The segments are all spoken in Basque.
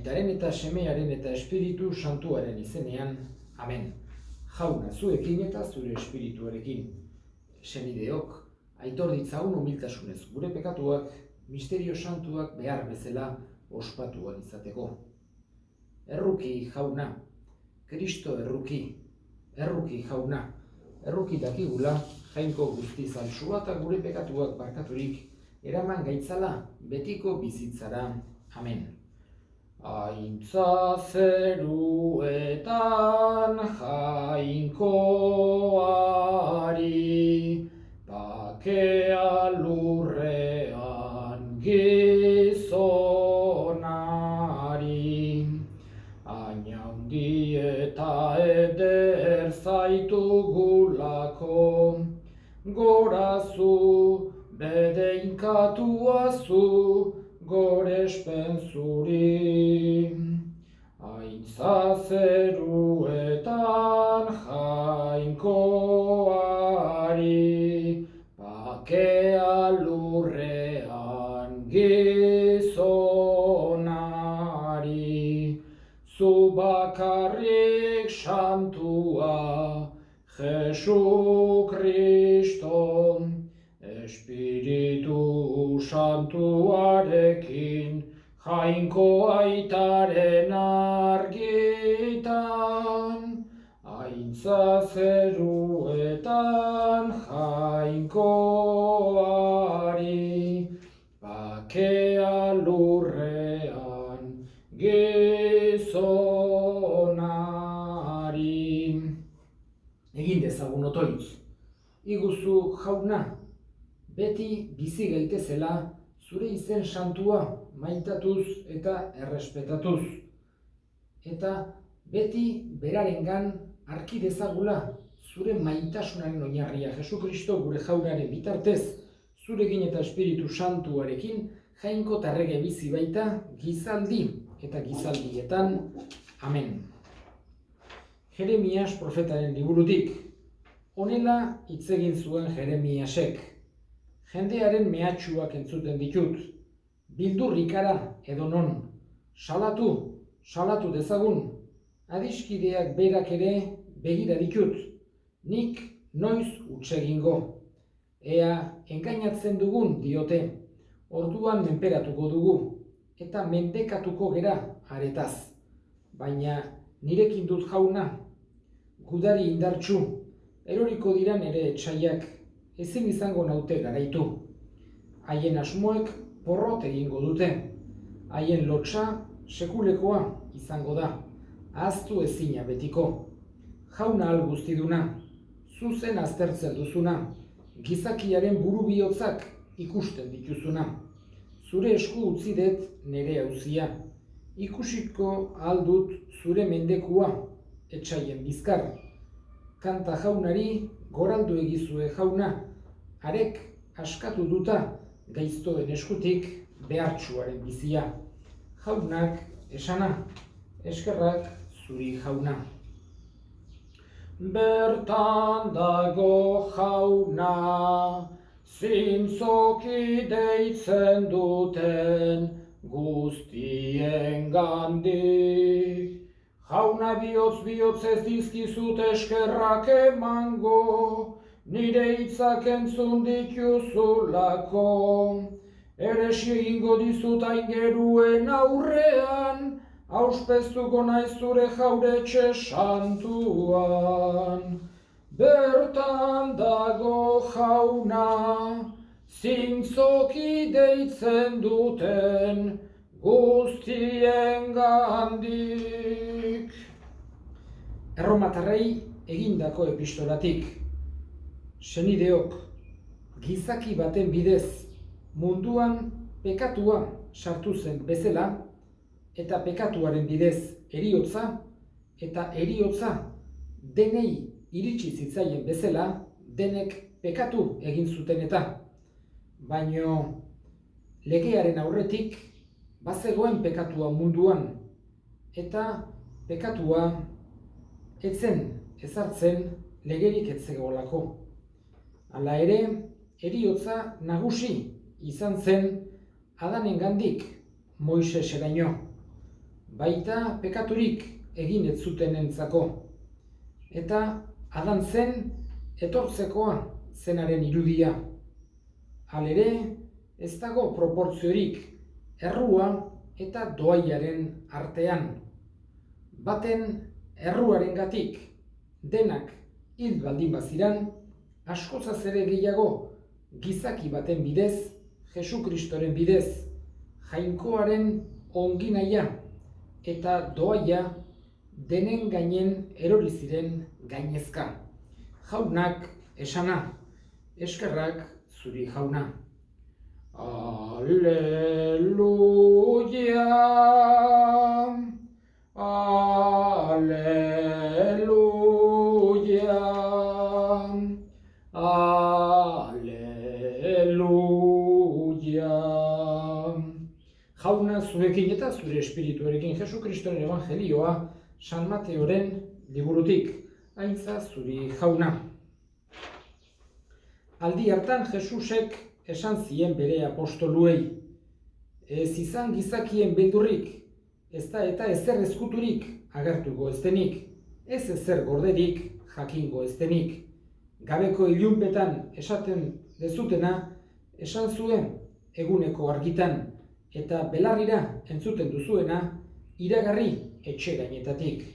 Aitaren eta Semearen eta Espiritu Santuaren izenean, amen. Jauna zuekin eta zure espirituarekin. Senideok, aitor ditzagun humiltasunez gure pekatuak, misterio santuak behar bezala ospatuak izateko. Erruki jauna, Kristo erruki jauna, erruki dakigula, jainko guzti zaltsua eta gure pekatuak barkaturik, eraman gaitzala betiko bizitzara, amen. Aintza zeruetan jainkoari, bakea lurrean gizonari, aina handi eta eder zaitugulako, gorazu, bedeinkatuazu, gorespen zuri. Aintza zeruetan jainkoari, bakea lurrean gizonari, zu bakarrik santua, Jesu Kristo, Espiritu Santuarekin, jainko aitaren argitan, aintza zeruetan jainkoari, bakea lurrean gizonari. Egin dezagun otoitz, iguzu jauna, beti bizi gaitezela zure izen santua maitatuz eta errespetatuz. Eta beti berarengan arki dezagula zure maitasunaren oinarria Jesukristo gure jaunaren bitartez, zurekin eta Espiritu Santuarekin jainko tarrege bizi baita gizaldi eta gizaldietan. Amen. Jeremias profetaren liburutik. Honela hitz egin zuen Jeremiasek. Jendearen mehatxuak entzuten ditut. Bildurrikara edo non. Salatu dezagun. Adiskideak berak ere begira ditut. Nik noiz huts egingo. Ea engainatzen dugun diote. Orduan menperatuko dugu. Eta mendekatuko gera aretaz. Baina nirekin dut jauna. Gudari indartsu. Eroriko dira nere etsaiak. Ezin izango naute garaitu. Haien asmoek porrot egingo dute. Haien lotsa sekulekoa izango da. Ahaztu ezina betiko. Jauna al guztiduna. Zuzen aztertzen duzuna. Gizakiaren buru bihotzak ikusten dituzuna. Zure esku utzi dut nere auzia. Ikusiko aldut zure mendekua. Etsaien bizkar. Kanta jaunari goraldu egizue jauna, arek askatu duta gaiztoen eskutik behartsuaren bizia. Jaunak esana, eskerrak zuri jauna. Bertan dago jauna, zintzoki deitzen duten guztien gandik. Jauna bihotz ez dizkizut eskerrak emango, nire hitzak entzun dituzulako. Eresi egingo dizut aingeruen aurrean, auspeztuko naiz zure jauretxe santuan. Bertan dago jauna, zintzoki deitzen duten guztien gandik. Erromatarrei egindako epistolatik. Senideok, gizaki baten bidez munduan pekatua sartu zen bezala, eta pekatuaren bidez heriotza, eta heriotza denei iritsi zitzaien bezala, denek pekatu egin zuten eta. Baino legearen aurretik bazegoen pekatua munduan, eta pekatua etzen ezartzen legerik etzegolako. Hala ere, heriotza nagusi izan zen Adanengandik Moiseseraino. baita pekaturik egin ez zutenentzako. Eta Adan zen etortzekoa zenaren irudia. Halere, ez dago proportziorik errua eta doaiaren artean. Baten erruarengatik denak hil baldin baziran, askozaz ere gehiago gizaki baten bidez, Jesu Kristoren bidez, jainkoaren onginahia eta doaia denen gainen erori ziren gainezka. Jaunak esana, eskerrak zuri jauna. Alleluia, alleluia, alleluia. Jauna zurekin eta zure espirituarekin Jesu Kristoren evangelioa San Mateoren liburutik. Aintza zuri jauna. Aldi hartan Jesusek esan zien bere apostoluei, ez izan gizakien beldurrik, ez da eta ezer ezkuturik agertuko ez denik, ez ezer gorderik jakingo ez denik. Gabeko ilunpetan esaten dezutena, esan zuen eguneko argitan, eta belarrira entzuten duzuena, iragarri etxe gainetatik.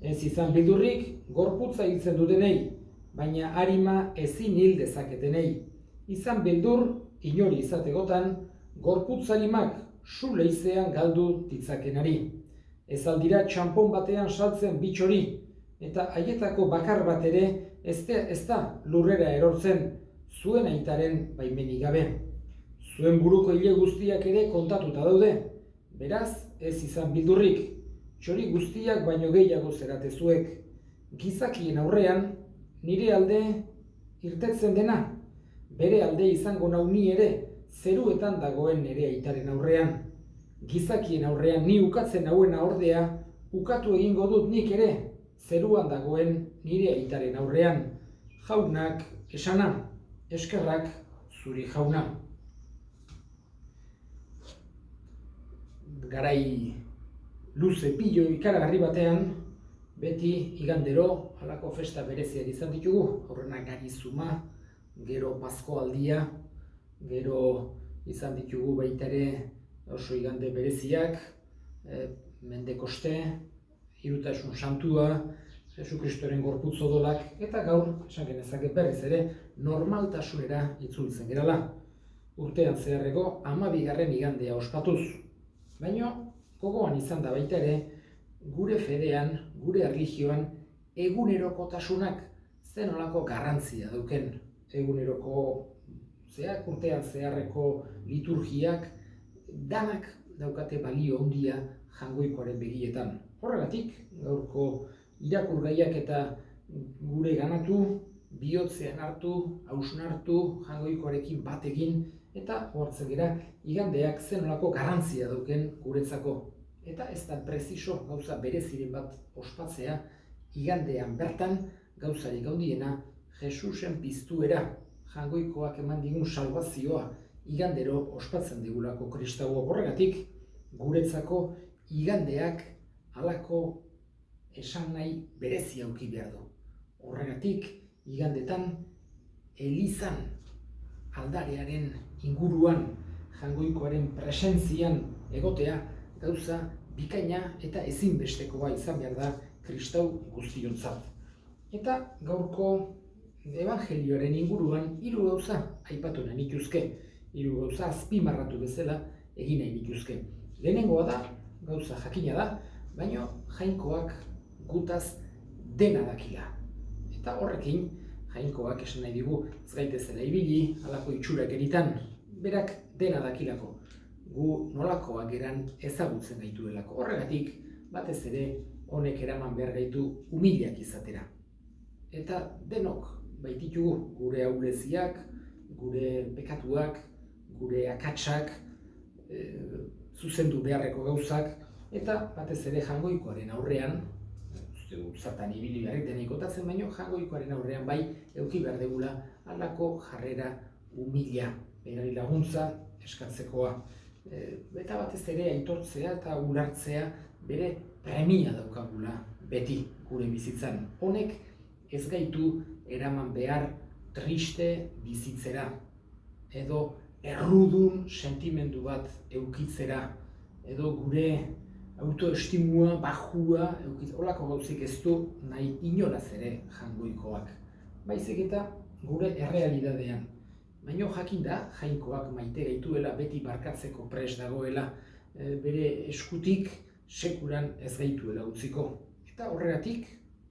Ez izan beldurrik gorputza hiltzen dutenei, baina arima ezin hil dezaketenei. Izan beldur inori izategotan, gorputzarimak su leizean galdu ditzakenari. Ez aldira txanpon batean saltzen bitxori, eta haietako bakar bat ere ez da lurrera erortzen zuen aitaren baimenik gabe. Zuen buruko hile guztiak ere kontatuta daude, beraz ez izan beldurrik, txori guztiak baino gehiago zerate zuek. Gizakien aurrean, nire alde irtetzen dena, bere alde izango nau ni ere, zeruetan dagoen nire aitaren aurrean. Gizakien aurrean ni ukatzen nauena ordea, ukatu egingo dut nik ere, zeruan dagoen nire aitaren aurrean. Jaunak esana, eskerrak zuri jauna. Garai luze pilo ikaragarri batean, beti igandero halako festa bereziak izan ditugu, aurrena garizuma, gero Paskoaldia, gero izan ditugu baita ere oso igande bereziak, Mendekoste, Hirutasun Santua, Jesu Kristoren gorputz odolak, eta gaur, esan genezake berriz ere, normaltasunera itzultzen gerala. Urtean zeharreko 12. igandea ospatuz. Baina, gogoan izan da baita ere, gure fedean, gure erlijioan, egunerokotasunak zen olako garrantzia dauken. Eguneroko urtean zeharreko liturgiak danak daukate balio handia jangoikoaren begietan. Horregatik, gaurko irakurgaiak eta gure ganatu, bihotzean hartu, hausnartu, jangoikoarekin bat egin, eta hortzen gera, igandeak zen olako garrantzia dauken guretzako. Eta ez da preziso gauza bereziren bat ospatzea, igandean bertan gauzarik handiena Jesusen piztuera, jangoikoak eman digun salbazioa, igandero ospatzen digulako kristaua. Horregatik, guretzako igandeak halako esan nahi berezia auki behar du. Horregatik, igandetan, elizan aldarearen inguruan, jangoikoaren presentzian egotea, gauza bikaina eta ezinbestekoa izan behar da kristau guztiontzat. Eta gaurko evangelioaren inguruan 3 gauza aipatu nahi nituzke, 3 gauza azpimarratu bezala egin nahi nituzke. Lehenengoa da, gauza jakina da, baina jainkoak gutaz dena dakila. Eta horrekin, jainkoak esan nahi digu, ez gaitezela ibili, halako itxurak eritan, berak dena dakilako. Gu nolakoak geran ezagutzen gaituelako. Horregatik, batez ere, honek eraman behar gaitu umilak izatera. Eta denok baititugu gure ahuleziak, gure pekatuak, gure akatsak, zuzendu beharreko gauzak, eta batez ere jangoikoaren aurrean, zatan ibili beharrik denik otatzen, baino jangoikoaren aurrean bai eduki behar degula halako jarrera umila, berari laguntza eskatzekoa. Eta batez ere aitortzea eta ulertzea bere premia daukagula beti gure bizitzan. Honek ez gaitu eraman behar triste bizitzera, edo errudun sentimendu bat eukitzera, edo gure autoestimua, bajua, holako gauzik ez du nahi inolaz ere Jaungoikoak. Baizik eta gure errealidadean. Baina jakinda, Jainkoak maite gaituela, beti barkatzeko prest dagoela, bere eskutik sekulan ez gaituela utziko. Eta horregatik,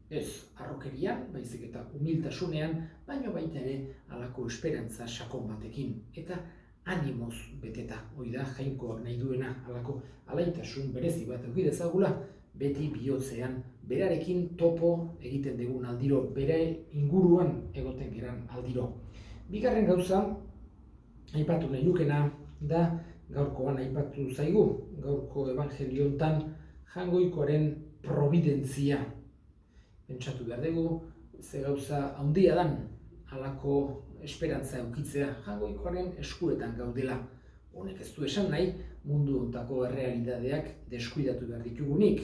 ez harrokerian, baizik eta humiltasunean, baina baita ere halako esperantza sakon batekin. Eta animoz beteta, hori da Jainkoak nahi duena, halako alaitasun berezi bat eduki dezagula, beti bihotzean, berarekin topo egiten dugun aldiro, bere inguruan egoten geran aldiro. Bigarren gauza, aipatu nahi nukena, da gaurkoan aipatu zaigu, gaurko evangelio hontan Jaungoikoaren providentzia. Pentsatu behar dugu, ze gauza handia dan, halako esperantza eukitzea, Jaungoikoaren eskuetan gaudela. Honek ez du esan nahi, mundu hontako errealidadeak deskuidatu behar ditugunik,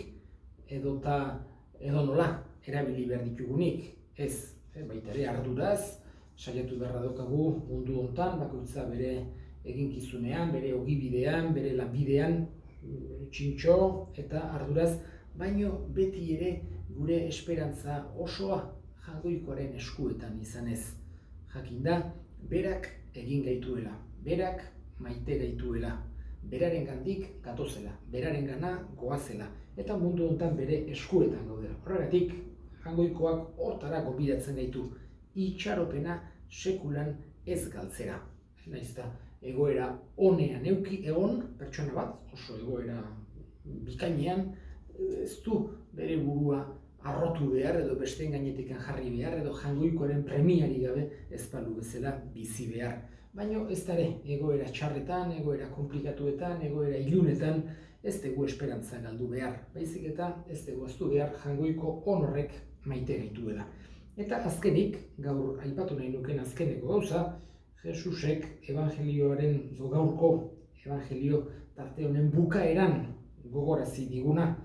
edo nola erabili behar ditugunik. Ez, baita ere arduraz, saiatu beharra daukagu mundu hontan, bakoitza bere eginkizunean, bere ogibidean, bere lanbidean, txintxo eta arduraz, baino beti ere gure esperantza osoa Jaungoikoaren eskuetan izanez. Jakinda, berak egin gaituela, berak maite gaituela, berarengandik gatozela, berarengana goazela, eta mundu hontan bere eskuetan gaudela. Horregatik, Jaungoikoak hortara gonbidatzen gaitu, itxaropena sekulan ez galtzera. Naizta egoera onean egon pertsona bat, oso egoera bikainean, ez du bere burua arrotu behar edo besteen gainetik jarri behar edo Jaungoikoaren premiari gabe ez balu bezala bizi behar. Baina ez da ere egoera txarretan, egoera komplikatuetan, egoera ilunetan ez dugu esperantza galdu behar. Baizik eta ez dugu aztu behar Jaungoiko horrek maite gaituela. Eta azkenik, gaur aipatu nahi nuken azkeneko gauza, Jesusek evangelioaren gaurko evangelio tarte honen bukaeran gogorazi diguna,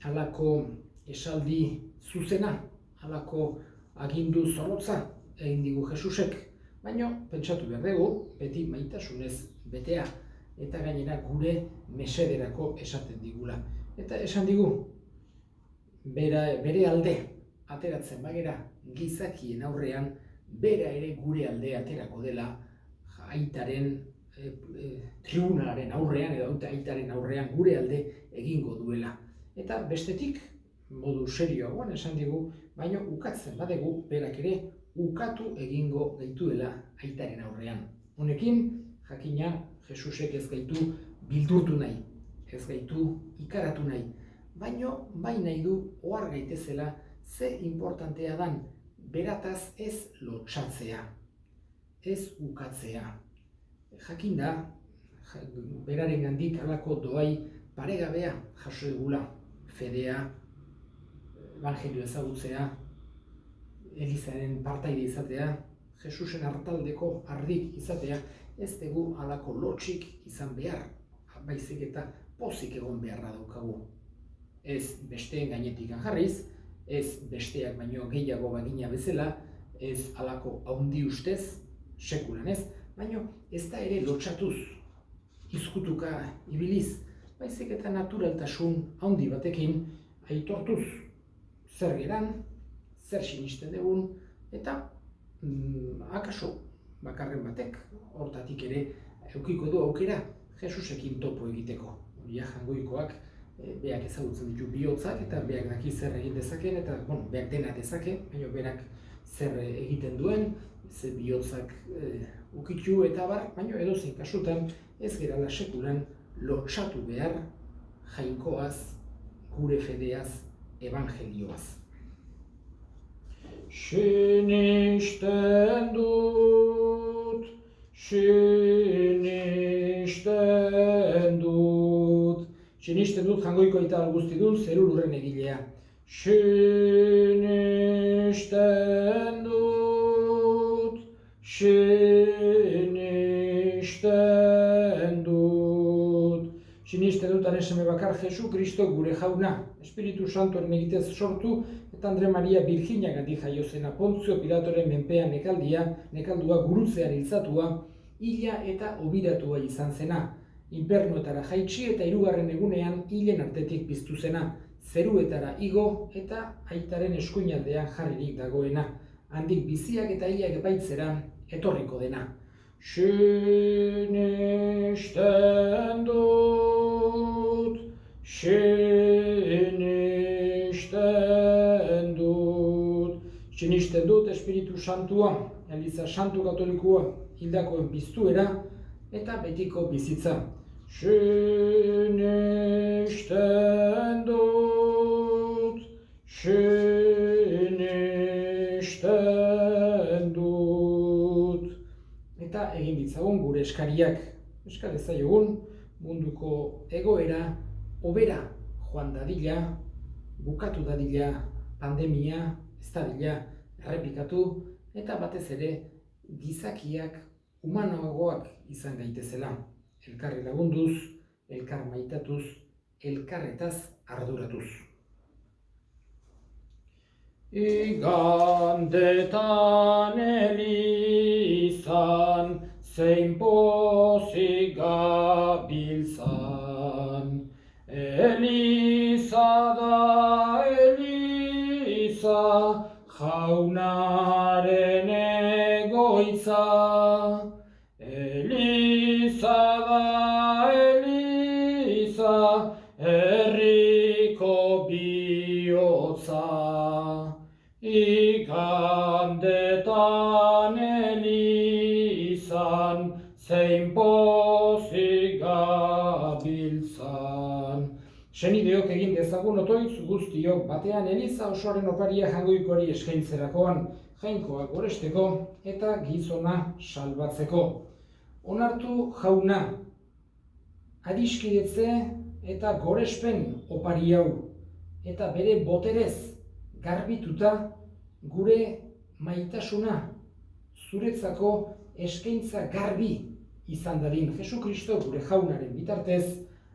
halako esaldi zuzena, halako agindu zorrotza egin digu Jesusek, baina pentsatu behar dugu, beti maitasunez betea, eta gainera gure mesederako esaten digula. Eta esan digu, bere alde ateratzen bagera gizakien aurrean, bera ere gure alde aterako dela aitaren tribunalaren aurrean edo aitaren aurrean gure alde egingo duela. Eta bestetik, modu serioagoan esan digu, baina ukatzen badegu berak ere ukatu egingo gaituela aitaren aurrean. Honekin, jakina, Jesusek ez gaitu bildurtu nahi, ez gaitu ikaratu nahi, baina bai nahi du ohar gaitezela ze importantea dan berataz ez lotsatzea, ez ukatzea. Jakinda, berarengandik halako doai paregabea jaso egula, fedea, evangelio ezagutzea, Elizaren partaide izatea, Jesusen hartaldeko ardik izatea, ez dugu halako lotsik izan behar, baizik eta pozik egon beharra daukagu. Ez besteen gainetik jarriz, ez besteak baino gehiago bagina bezala, ez halako haundi ustez, sekulan ez, baino ez da ere lotsatuz, izkutuka ibiliz, baizik eta naturaltasun haundi batekin aitortuz zer geran, zer sinisten dugun, eta akaso bakarren batek hortatik ere edukiko du aukera Jesusekin topo egiteko. Hori Jaungoikoak beak ezagutzen ditu bihotzak eta beak daki zer egin dezaken eta beak dena dezake, baina berak zer egiten duen, ze bihotzak ukitu eta bar, baina edozein kasutan ez gerala sekulan lotsatu behar Jainkoaz, gure fedeaz, evangelioaz. Sinisten dut, Jaungoiko aita guztidun zeru lurren egilea. Sinisten dut, sinisten siniste dutaren seme bakar Jesu Kristo gure jauna, Espiritu Santuaren egitez sortu, eta Andre Maria Birjinagandik jaio zena, Pontzio Pilatoren menpean nekaldua gurutzean hiltzatua, hila eta obiratua izan zena, infernuetara jaitsi eta hirugarren egunean hilen artetik piztu zena, zeruetara igo eta aitaren eskuinaldean jarririk dagoena, handik biziak eta hilak epaitzera etorriko dena. Sinisten dut, sinisten dut Espiritu Santua, Eliza Santu Katolikoa, hildakoen piztuera eta betiko bizitza. Sinisten dut, sinisten dut. Eta egin ditzagun gure eskariak. Eskar ezaiogun munduko egoera hobera joan dadila, bukatu dadila pandemia, ez dadila errepikatu, eta batez ere gizakiak humanoagoak izan gaitezela. Elkarri lagunduz, elkar maitatuz, elkarretaz arduratuz. Igandetan elizan, zein pozik gabiltzan. Eliza da Eliza, jaunaren egoitza. Eliza da Eliza, herriko bihotza. Igandetan elizan, zein pozik gabiltzan. Senideok egin dezagun otoitz guztiok batean eliza osoaren oparia jangoikoari eskaintzerakoan, jainkoak goresteko eta gizona salbatzeko. Onartu jauna, adiskidetze eta gorespen opari hau, eta bere boterez garbituta gure maitasuna, zuretzako eskaintza garbi izan dadin Jesu Kristo gure jaunaren bitartez,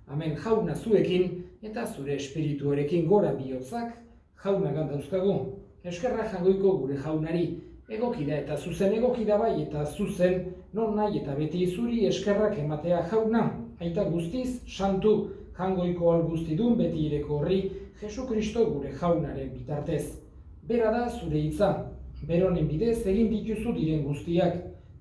amen. Jauna zuekin eta zure espirituarekin gora bihotzak jaunagan dauzkagu. Eskerrak jangoiko gure jaunari, egokida eta zuzen, egokida bai eta zuzen, non nahi eta beti zuri eskerrak ematea jauna, aita guztiz, santu, jangoiko alguztidun beti ireko horri, Jesu Kristo gure jaunaren bitartez. Bera da zure hitza, beronen bidez egin dituzu diren guztiak,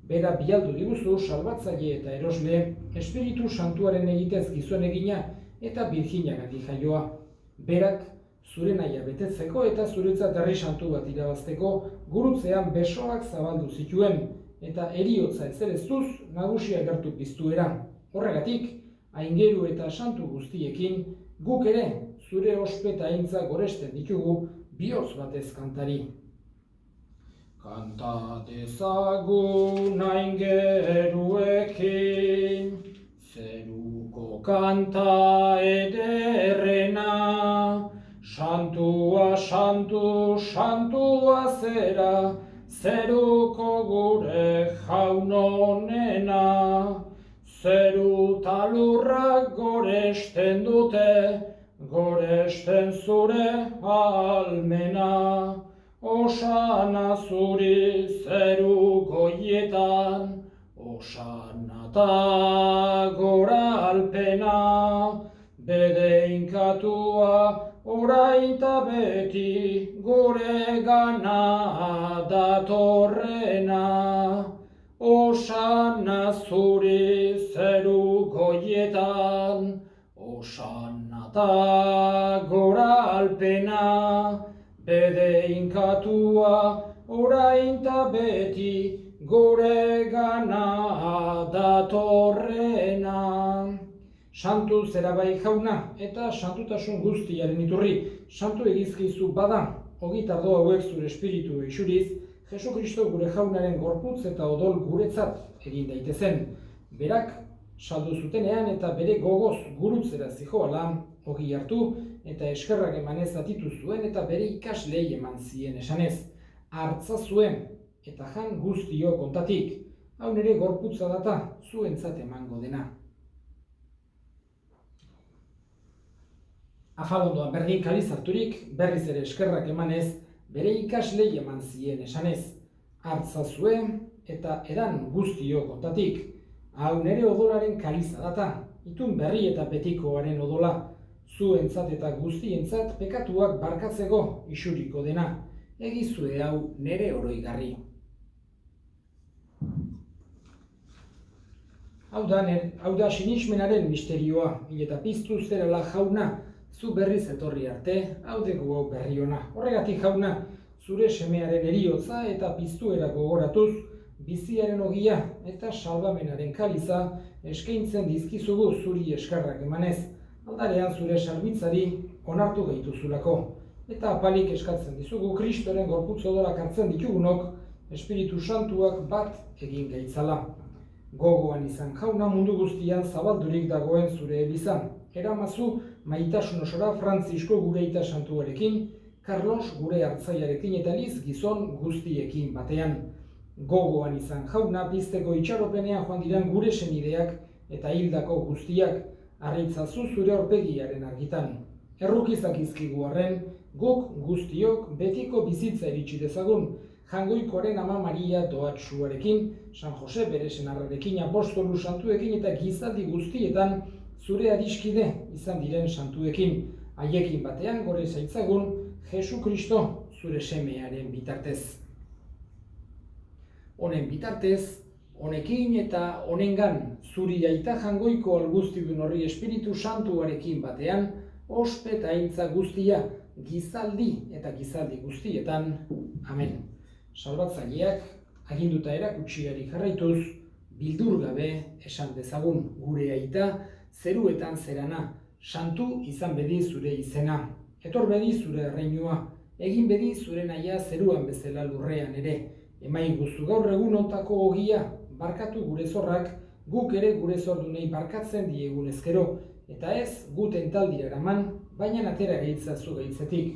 bera bialdu diguzu salbatzaile eta erosle, Espiritu Santuaren egitez gizon egina eta Birjinagandik jaioa. Berak zure nahia betetzeko eta zuretzat herri santu bat irabazteko gurutzean besoak zabaldu zituen eta heriotza ezereztuz nagusia gertu piztuera. Horregatik, aingeru eta santu guztiekin guk ere zure ospeta aintza goresten ditugu bihotz batez kantari. Kanta dezagun aingeruekin, zeruko kanta ederrena, santua, santu, santua zera, zeruko gure jaunonena. Zeru talurrak goresten dute, goresten zure almena. Osana zuri zeru goietan, osana ta gora alpena, bedeinkatua orain ta beti gure gana datorrena. Osana zuri zeru goietan, osana ta gora alpena, bedeinkatua orain ta beti gure gana datorrena. Santu zera bai jauna eta santutasun guztiaren iturri, santu egizkizu bada, ogitardo hauek zure espiritu eixuriz, Jesu Kristo gure jaunaren gorputz eta odol guretzat egin daitezen. Berak saldu zutenean eta bere gogoz gurutzera zijoala, ogi hartu eta eskerrak emanez atitu zuen eta bere ikaslei eman zien esanez. Hartza zuen eta jan guztio kontatik, hau nere gorputza data zuentzat emango dena. Afalondoan berdin kaliz harturik, berriz ere eskerrak emanez, bere ikaslei eman zien esanez. Hartzazue eta edan guztio kontatik. Hau nere odolaren kaliza data, itun berri eta betikoaren odola. Zuentzat eta guztientzat pekatuak barkatzeko isuriko dena. Egizue hau nere oroigarri. Hau da sinismenaren misterioa, eta piztu zerela jauna, zu berriz etorri arte, hau dugu hau berri ona. Horregatik jauna, zure semearen eriotza eta piztuera gogoratuz, biziaren ogia eta salbamenaren kaliza eskaintzen dizkizugu zuri eskarrak emanez, aldarean zure sarbitzari onartu gaituzulako. Eta apalik eskatzen dizugu Kristoren gorputz odorak hartzen ditugunok, Espiritu Santuak bat egin gaitzala. Gogoan izan jauna mundu guztian zabaldurik dagoen zure elizan. Eramazu maitasun osora Frantzisko gure aita santuarekin, Carlos gure hartzaiarekin eta Liz gizon guztiekin batean. Gogoan izan jauna pizteko itxaropenean joan diren gure senideak eta hildako guztiak, harritzazu zure aurpegiaren argitan. Errukizak izkigu arren, guk guztiok betiko bizitza iritsi dezagun, Jangoikoaren Ama Maria doatsuarekin, San Jose bere senarrarekin, apostolu santuekin eta gizaldi guztietan zure adiskide izan diren santuekin, haiekin batean gore zaitzagun Jesu Kristo zure semearen bitartez. Honen bitartez, honekin eta honengan zuri aita jangoiko alguztidun horri Espiritu Santuarekin batean, ospe eta aintza guztia, gizaldi eta gizaldi guztietan. Amen. Salbatzaileak aginduta erakutsiari jarraituz, bildur gabe esan dezagun gure aita, zeruetan zerana, santu izan bedi zure izena, etor bedi zure erreinua, egin bedi zure nahia zeruan bezala lurrean ere, emaiguzu gaur egun ontako ogia, barkatu gure zorrak, guk ere gure zordunei barkatzen diegun ezkero, eta ez guten taldira eraman, baina atera gaitzazu gaitzetik.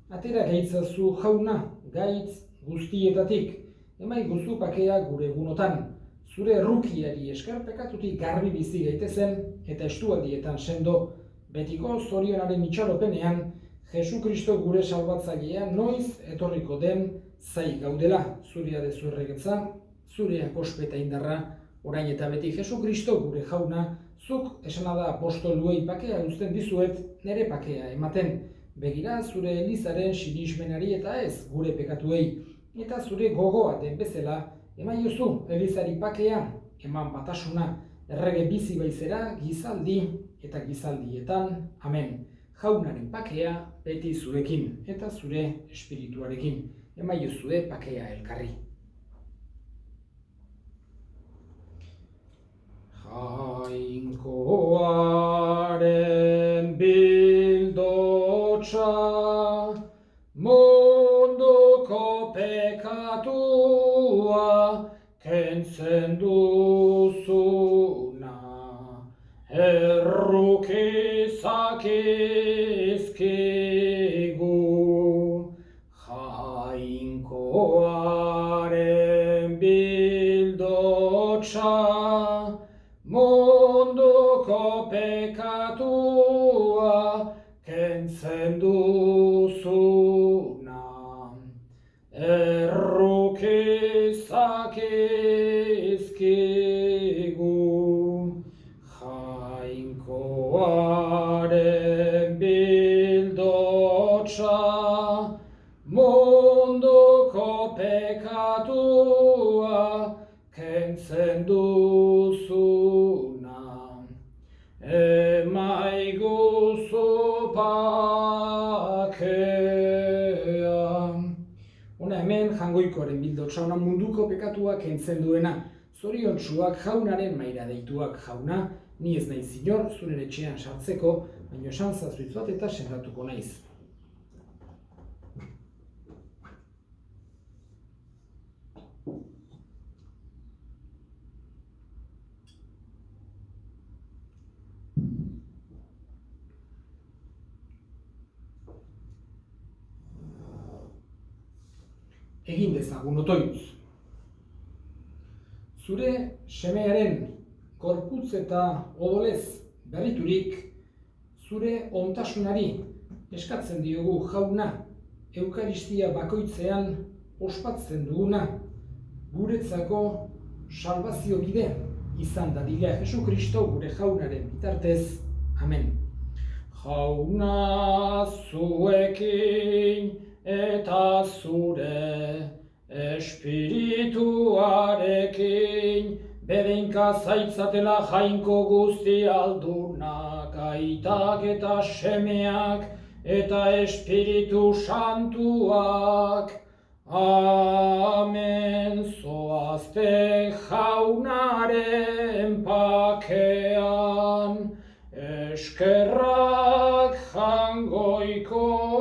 Atera gaitzazu jauna, gaitz guztietatik, emaiguzu pakea gure egunotan, zure errukiari esker pekatutik garbi bizi gaitezen eta estualdietan sendo, betiko zorionaren itxaropenean, Jesu Kristo gure salbatzailea noiz etorriko den zai gaudela, zurea dezu erregetza, zure ospeta indarra, orain eta beti Jesu Kristo gure jauna, zuk esana da apostoluei pakea uzten dizuet, nere pakea ematen, begira zure elizaren sinismenari eta ez gure pekatuei, eta zure gogoa den bezala, emaiozu elizari pakea, eman batasuna, errege bizi baizera, gizaldi eta gizaldietan. Amen. Jaunaren pakea beti zurekin eta zure espirituarekin. Emaiozue pakea elkarri. Jainkoaren bildotsa, munduko pekatua kentzen duzuna, errukizak izkigu. Jainkoaren bildotsa, munduko pekatua kentzen duzuna, errukizak izkigu. Jainkoaren bildotsa, munduko pekatua kentzen duzuna, emaiguzu pakea. Hona hemen jangoikoaren bildotsa, ona munduko pekatua kentzen duena, zoriontsuak jaunaren maira deituak jauna, ni ez naiz inor zure etxean sartzeko, baina esan zazuitz bat eta sendatuko naiz. Egin dezagun otoitz. Zure semearen gorputz eta odolez berriturik, zure ontasunari eskatzen diogu jauna, Eukaristia bakoitzean ospatzen duguna, guretzako salbazio bide izan dadila Jesu Kristo gure jaunaren bitartez. Amen. Jauna zuekin eta zure espirituarekin, bedeinka zaitzatela jainko guzti aldunak, aitak eta semeak eta Espiritu Santuak. Amen. Zoazte jaunaren pakean, eskerrak jangoikoari.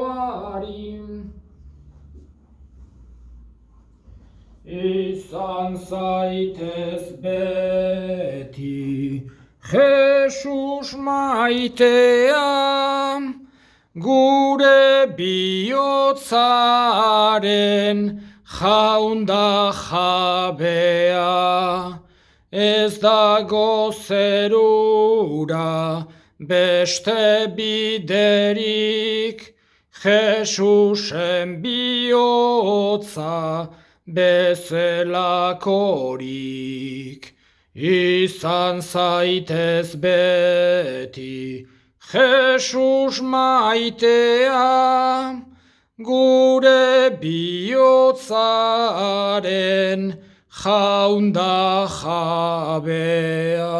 Izan zaitez beti Jesus maitea, gure bihotzaren jaun da jabea. Ez dago zerura beste biderik, Jesusen bihotza bezelakorik. Izan zaitez beti Jesus maitea, gure bihotzaren jaun da jabea.